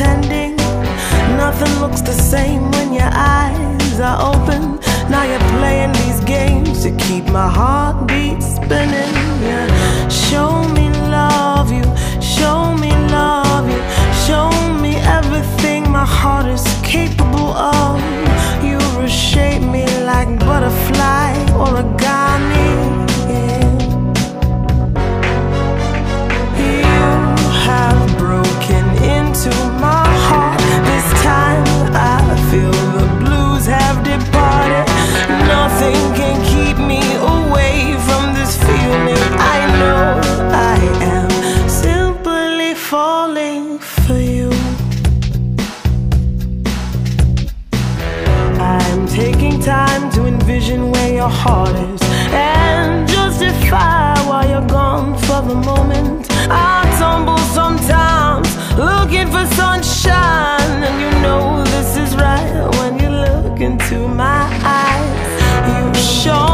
pretending. Nothing looks the same when your eyes are open. Now you're playing these games to keep my heartbeat spinning. Yeah. Show me love you, show me love you, show me everything my heart is capable of. You reshape me like butterfly origami. Yeah. You have broken into my heart. This time I feel the blues have departed. Nothing can keep me away from this feeling. I know I am simply falling for you. I'm taking time to envision where your heart is and justify why you're gone for the moment. I tumble sometimes looking for sunshine, and you know this is right when you look into my eyes. You show